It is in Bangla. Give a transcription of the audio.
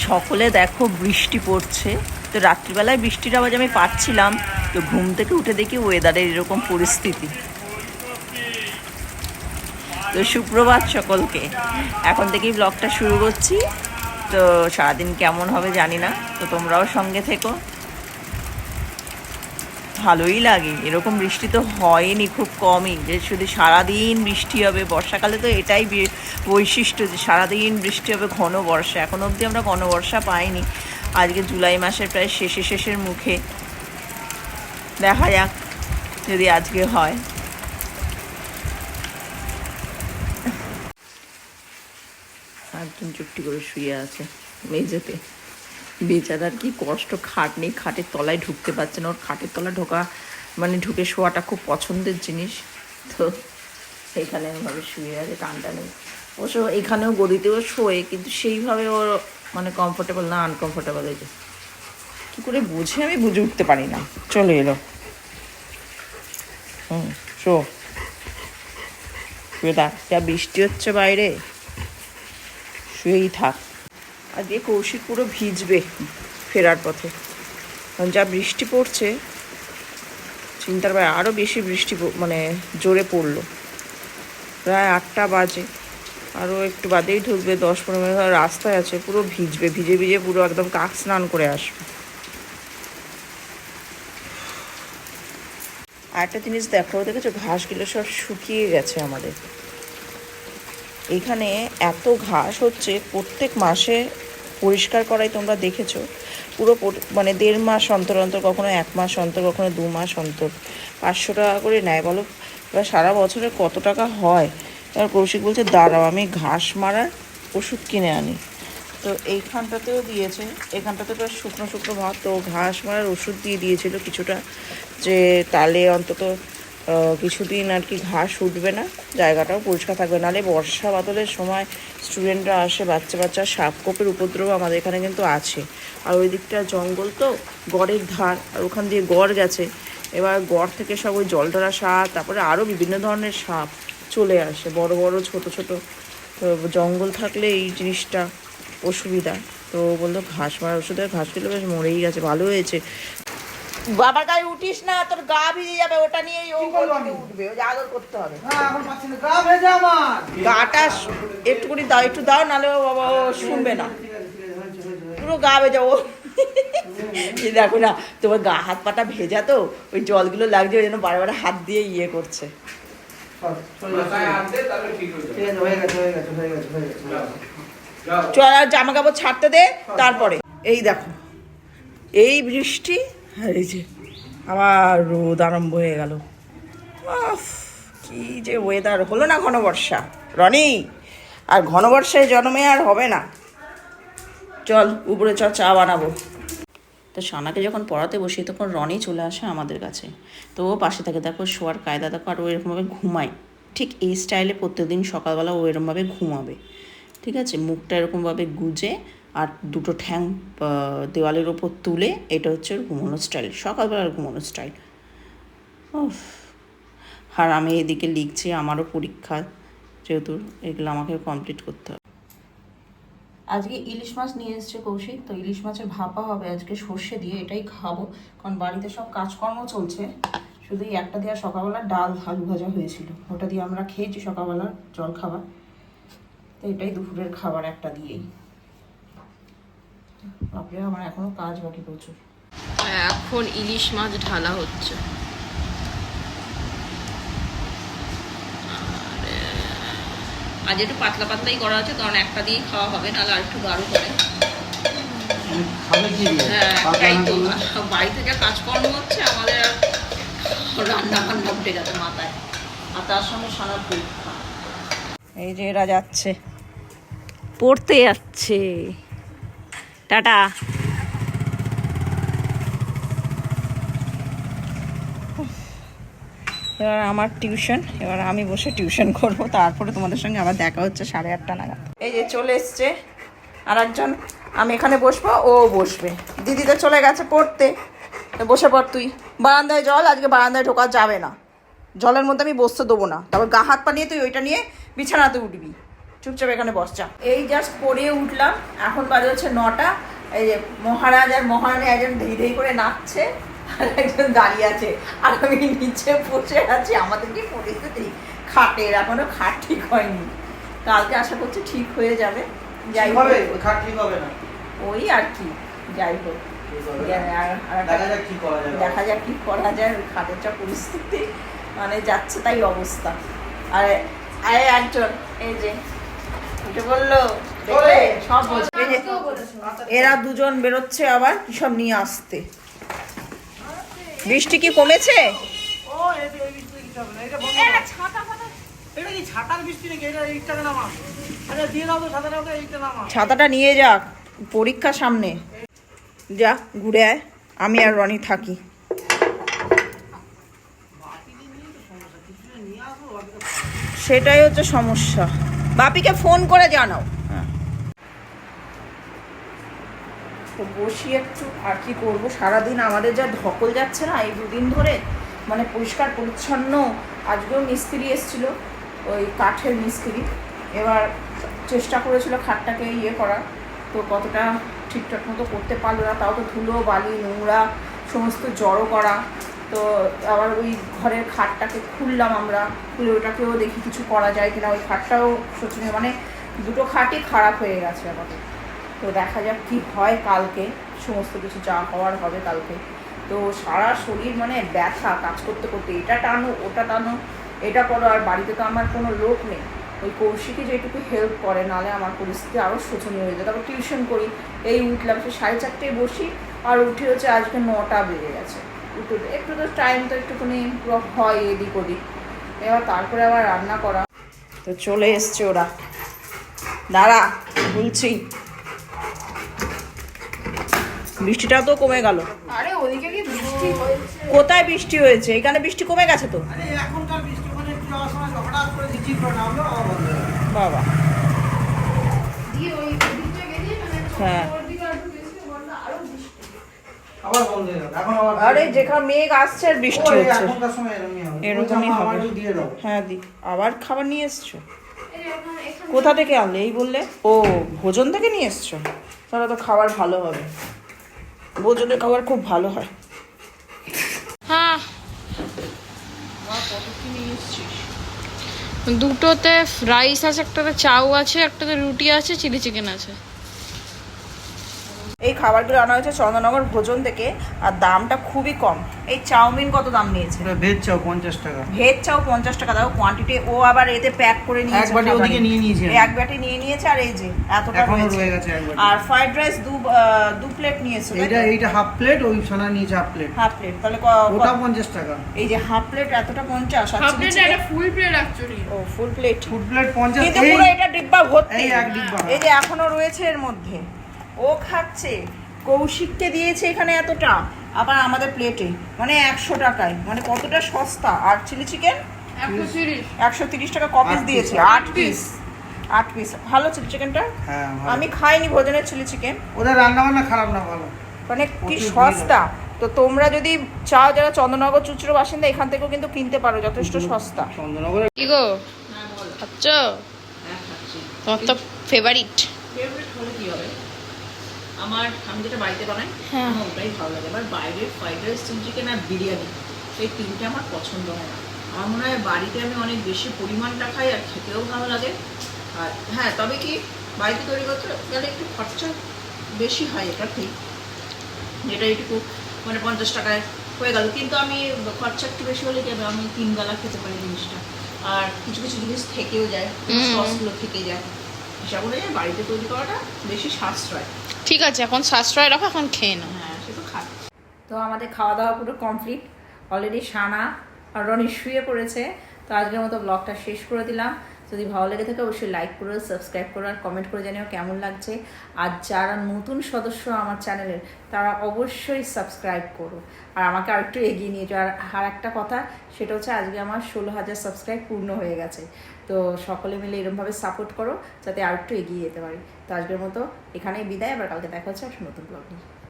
সকলে দেখো বৃষ্টি পড়ছে, তো রাত্রিবেলায় বৃষ্টির আওয়াজ আমি পাচ্ছিলাম, তো ঘুম থেকে উঠে দেখি ওয়েদারের এরকম পরিস্থিতি। তো সুপ্রভাত সকলকে, এখন থেকেই ব্লগটা শুরু করছি। তো সারাদিন কেমন হবে জানি না, তো তোমরাও সঙ্গে থেকো। ভালোই লাগে, এরকম বৃষ্টি তো হয়নি, খুব কমই, যে শুধু সারাদিন বৃষ্টি হবে। বর্ষাকালে তো এটাই বৈশিষ্ট্য, যে সারাদিন বৃষ্টি হবে, ঘন বর্ষা। এখন অবধি আমরা ঘন বর্ষা পাইনি, আজকে জুলাই মাসের প্রায় শেষের মুখে। দেখা যাক যদি আজকে হয়। একজন চুপটি করে শুয়ে আছে মেঝেতে, বেচারার কি কষ্ট, খাট নেই, খাটের তলায় ঢুকতে পারছে না। ওর খাটের তলায় ঢোকা মানে ঢুকে শোয়াটা খুব পছন্দের জিনিস, তো এখানে এভাবে শুয়ে আছে, টানটা নেই। অবশ্য এখানেও গদিতেও শোয়ে, কিন্তু সেইভাবে ওর মানে কমফোর্টেবল না, আনকমফোর্টেবল হয়েছে। কী করে বুঝে আমি বুঝে উঠতে পারি না। চলে এলো, শো শুয়ে থাক, যা বৃষ্টি হচ্ছে বাইরে, শুয়েই থাক। আজকে কৌশিক পুরো ভিজবে ফেরার পথে, কারণ যা বৃষ্টি পড়ছে চিন্তার বাইরে। আরও বেশি বৃষ্টি মানে জোরে পড়লো। প্রায় 8টা বাজে, আরও একটু বাদেই ঢুকবে, 10-15 মিনিট রাস্তায় আছে, পুরো ভিজবে, ভিজে ভিজে পুরো একদম কাক স্নান করে আসবে। আর একটা জিনিস দেখো, দেখেছো ঘাসগুলো সব শুকিয়ে গেছে আমাদের এখানে। এত ঘাস হচ্ছে, প্রত্যেক মাসে পরিষ্কার করাই তোমরা দেখেছো, পুরো মানে 1.5 মাস অন্তর অন্তর, কখনো 1 মাস অন্তর, কখনো 2 মাস অন্তর 500 টাকা করে নেয়। বলো এবার সারা বছরে কত টাকা হয়? এবার কৌশিক বলছে দাঁড়াও আমি ঘাস মারার ওষুধ কিনে আনি। তো এইখানটাতেও দিয়েছে, এখানটাতে তো শুকনো শুকনো ভাত, তো ঘাস মারার ওষুধ দিয়ে দিয়েছিল কিছুটা, যে তাহলে অন্তত কিছুদিন আর কি ঘাস উঠবে না, জায়গাটাও পরিষ্কার থাকবে। নাহলে বর্ষা বাদলের সময় স্টুডেন্টরা আসে, বাচ্চা সাপকোপের উপদ্রব আমাদের এখানে কিন্তু আছে। আর ওই দিকটা জঙ্গল, তো গড়ের ধার, আর ওখান দিয়ে গড় গেছে। এবার গড় থেকে সব ওই জলধরা সাপ, তারপরে আরও বিভিন্ন ধরনের সাপ চলে আসে, বড় বড় ছোট ছোট। তো জঙ্গল থাকলে এই জিনিসটা অসুবিধা। তো বললো ঘাস মারার ওষুধের, ঘাসগুলো বেশ মরেই গেছে, ভালো হয়েছে। বাবার গায়ে উঠিস না, তোর গা ভিজে যাবে, ওটা নিয়েই ও উঠবে, ও আদর করতে হবে। গাটা একটুখানি দাও, একটু দাও, নাহলে ও বাবা ও শুনবে না, পুরো গা ভেজা। ও দেখো না, তোমার গা হাত পাটা ভেজা, তো ওই জলগুলো লাগছে, ওই জন্য বারে বারে হাত দিয়ে ইয়ে করছে। চল আর জামা কাপড় ছাড়তে দে, তারপরে। এই দেখো এই বৃষ্টি, আর এই যে আবার রোদ আরম্ভ হয়ে গেল। কি যে ওয়েদার হলো না ঘন বর্ষা, রনি, আর ঘন বর্ষায় জন্মে আর হবে না। চল উপরে চল, চা বানাবো। তো সানাকে যখন পড়াতে বসি তখন রনি চলে আসে আমাদের কাছে, তো ও পাশে থাকে। দেখো শোয়ার কায়দা দেখো, আর ও এরকমভাবে ঘুমায়, ঠিক এই স্টাইলে প্রত্যেকদিন সকালবেলা ও এরকমভাবে ঘুমাবে, ঠিক আছে? মুখটা এরকমভাবে গুজে আর দুটো ঠ্যাং দেওয়ালের ওপর তুলে, এটা হচ্ছে ওর ঘুমানোর স্টাইল, সকালবেলার ঘুমানোর স্টাইল। আর আমি এদিকে লিখছি, আমারও পরীক্ষা, যেহেতু এগুলো আমাকে কমপ্লিট করতে হবে। আজকে ইলিশ মাছ নিয়ে এসছে কৌশিক, তো ইলিশ মাছের ভাপা হবে আজকে সর্ষে দিয়ে, এটাই খাবো, কারণ বাড়িতে সব কাজকর্ম চলছে। শুধু এই একটা দিয়ে সকালবেলা ডাল আলু ভাজা হয়েছিল, ওটা দিয়ে আমরা খেয়েছি সকালবেলার জল খাবার, তো এটাই দুপুরের খাবার একটা দিয়েই। বাপরে আমার এখনো কাজ বাকি প্রচুর। এখন ইলিশ মাছ ঢালা হচ্ছে। আজ একটু পাতলা পাতলাই করা আছে, কারণ একটা দিয়েই খাওয়া হবে, নাহলে আর একটু গাঢ় করে। হ্যাঁ তাই তো, বাড়িতে যা কাজকর্ম হচ্ছে আমাদের, আর রান্না বান্না উঠে গেছে মাথায়, আর তার সঙ্গে সারা পরীক্ষা। এই যে এরা যাচ্ছে, পড়তে যাচ্ছে, টাটা। এবার আমার টিউশন, এবার আমি বসে টিউশন করব, তারপরে তোমাদের সঙ্গে আবার দেখা হচ্ছে 8:30 নাগাদ। এই যে চলে এসছে আর একজন, আমি এখানে বসবো, ও বসবে। দিদি তো চলে গেছে পড়তে, বসে পড় তুই। বারান্দায় জল, আজকে বারান্দায় ঢোকা যাবে না, জলের মধ্যে আমি বসতে দেবো না, তারপর গা হাত পা নিয়ে তুই ওইটা নিয়ে বিছানাতে উঠবি, চুপচাপ এখানে বস যা। এই জাস্ট পড়িয়ে উঠলাম, এখন বাজে হচ্ছে 9টা। এই যে মহারাজ আর মহারানী একজন ধীরে ধীরে করে নাচছে আর একজন দাঁড়িয়ে আছে, আর আমি নিচে বসে আছি। আমাদের কি পরিস্থিতি খাটের, এখনো খাট ঠিক হয়নি, কালকে আশা করছি ঠিক হয়ে যাবে। যাই হোক, খাট ঠিক হবে না, ওই আর কি, যাই হোক দেখা যাক কি করা যায়। খাটের যা পরিস্থিতি মানে যাচ্ছে তাই অবস্থা। আর আরে একজন এই যে উঠে বললো সব বলছে, এই যে এরা দুজন বেরোচ্ছে আবার কি সব নিয়ে আসতে। বৃষ্টি কি কমেছে? ছাতাটা নিয়ে যাক, পরীক্ষা সামনে। যা ঘুরে আয়, আমি আর রনি থাকি। সেটাই হচ্ছে সমস্যা, বাপিকে ফোন করে জানাও। তো বসি একটু, আর কি করবো, সারাদিন আমাদের যা ধকল যাচ্ছে না এই দুদিন ধরে, মানে পরিষ্কার পরিচ্ছন্ন। আজকেও মিস্ত্রি এসেছিলো, ওই কাঠের মিস্ত্রি, এবার চেষ্টা করেছিল খাটটাকে ইয়ে করা, তো কতটা ঠিকঠাক মতো করতে পারলো না। তাও তো ধুলো বালি নোংরা সমস্ত জড়ো করা। তো আবার ওই ঘরের খাটটাকে খুললাম আমরা, খুলে ওটাকেও দেখি কিছু করা যায় কিনা। ওই খাটটাও শোচনীয়, মানে দুটো খাটই খারাপ হয়ে গেছে আমাদের। তো দেখা যাক কি হয় কালকে, সমস্ত কিছু যা হওয়ার হবে কালকে। তো সারা শরীর মানে ব্যথা, কাজ করতে করতে এটা টানো ওটা টানো, এটা করো। আর বাড়িতে তো আমার কোনো লোক নেই, ওই কৌশিকই যেটুকু হেল্প করে, নাহলে আমার পরিস্থিতি আরও শোচনীয় হয়ে যায়। তারপর টিউশন করি, এই উঠলাম সে 4:30টায় বসি, আর উঠে হচ্ছে আজকে 9টা বেজে গেছে। উঠে একটু তো টাইম তো একটুখানি হয় এদিক ওদিক, এবার তারপরে আবার রান্না করা। তো চলে এসছে ওরা, দাঁড়া বলছি। বৃষ্টিটাও তো কমে গেল। আরে ওদিকে কি বৃষ্টি হয়েছে? কোথায় বৃষ্টি হয়েছে? এখানে বৃষ্টি কমে গেছে তো। এখনকার বৃষ্টি মানে একটু যাওয়ার সময় হঠাৎ করে ঝিরঝির করে নামলো, আবার বন্ধ হয়ে গেল। বাবা, দিয়ে ওই ওদিকটা গেলে মানে হ্যাঁ ওর দিকে একটু বেশি বন্ধ, আরো বৃষ্টি। আবার বন্ধ হয়ে গেল, এখন আবার আরে যেখানে মেঘ আসছে আর বৃষ্টি ওই হচ্ছে, এখনকার সময় এরকমই হবে। এরকমই বলছে, হবে। আমার একটু দিয়ে দাও। হ্যাঁ দি, আবার খাবার নিয়ে এসছো? এই এখানে এখানে কোথা থেকে আনলে এই বললে? ও ভোজন থেকে নিয়ে এসছো, তাহলে তো খাবার ভালো হবে। ভোজনের খাবার খুব ভালো হয়। হ্যাঁ, কত কি নিয়ে এসছিস? দুটোতে রাইস আছে, একটাতে চাউ আছে, একটাতে রুটি আছে, চিলি চিকেন আছে। এই খাবারগুলো আনা হয়েছে চন্দননগর ভোজন থেকে, আর দামটা খুবই কম। এই চাউমিন কত দাম নিয়েছে? এটা ভেজ চাও 50 টাকা, ভেজ চাও 50 টাকা, দাও কোয়ান্টিটি। ও আবার এতে প্যাক করে নিয়েছে, এক বাটি ওদিকে নিয়ে নিয়েছে, এক বাটি নিয়ে নিয়েছে। আর এই যে এতটা এখনো রয়েছে। রয়ে গেছে এক বাটি। আর ফ্রাইড রাইস দু প্লেট নিয়েছে। এইটা হাফ প্লেট, ওই সোনা নিয়েছে হাফ প্লেট। হাফ প্লেট, তাহলে ওটা 50 টাকা। এই যে হাফ প্লেট এতটা 50। আর হাফ চিলি প্লেট চিকেন একটা ফুল প্লেট অ্যাকচুয়ালি। ও ফুল প্লেট, ফুড প্লেট 50। কিন্তু পুরো এটা ডিব্বা ভর্তি। এই এক ডিব্বা। এই যে এখনো রয়েছে এর মধ্যে, ও খাচ্ছে। কৌশিককে দিয়েছে এখানে এতটা, আবার আমাদের প্লেটে মানে 100 টাকায়, মানে কতটা সস্তা। আর চিলি চিকেন 130 টাকা কপিস দিয়েছে, 8 পিস। 8 পিস ভালো চিলি চিকেনটা। হ্যাঁ ভালো। আমি খাইনি ভোজনের চিলি চিকেন, ওদের রান্না বান্না খারাপ না, ভালো। মানে কি প্রচুর সস্তা। তো তোমরা যদি চাও, যারা চন্দননগর চুচুড়ো বাসিন্দা, এখান থেকেও কিন্তু কিনতে পারো, যথেষ্ট সস্তা। চন্দননগরে কি গো খাচ্ছ? তোমার তো ফেভারিট। ফেভারিট হলে কি হবে, আমি যেটা বাড়িতে বানাই হ্যাঁ। আমার ওটাই ভালো লাগে। এবার বাইরের ফ্রাইড রাইস, চিলি চিকেন আর বিরিয়ানি, এই তিনটে আমার পছন্দ হয় না। আমার মনে হয় বাড়িতে আমি অনেক বেশি পরিমাণটা খাই, আর খেতেও ভালো লাগে। আর হ্যাঁ, তবে কি বাড়িতে তৈরি করতে গেলে একটু খরচা বেশি হয়, এটা ঠিক। যেটা একটু মানে 50 টাকায় হয়ে গেল, কিন্তু আমি খরচা একটু বেশি হলে কি হবে, আমি 3 বেলা খেতে পারি জিনিসটা। আর কিছু কিছু জিনিস থেকেও যায়, সসগুলো থেকে যায়, হিসাব অনুযায়ী বাড়িতে তৈরি করাটা বেশি সাশ্রয়। ঠিক আছে, এখন সাশ্রয় রাখো, এখন খেয়ে নাও। হ্যাঁ, সে তো খাচ্ছি। তো আমাদের খাওয়া দাওয়া পুরো কমপ্লিট অলরেডি। সানা আর রনি শুয়ে পড়েছে। তো আজকের মতো ব্লগটা শেষ করে দিলাম। যদি ভালো লেগে থাকে অবশ্যই লাইক করো, সাবস্ক্রাইব করো, আর কমেন্ট করে জানিও কেমন লাগছে। আর যারা নতুন সদস্য আমার চ্যানেলের, তারা অবশ্যই সাবস্ক্রাইব করো, আর আমাকে আরেকটু এগিয়ে নিয়ে যাও। আর একটা কথা, সেটা হচ্ছে আজকে আমার 16,000 সাবস্ক্রাইব পূর্ণ হয়ে গেছে। তো সকলে মিলে এরকমভাবে সাপোর্ট করো, যাতে আরেকটু এগিয়ে যেতে পারি। তো আজকের মতো এখানেই বিদায়, আবার কালকে দেখা হচ্ছে একটা নতুন ব্লগ নিয়ে।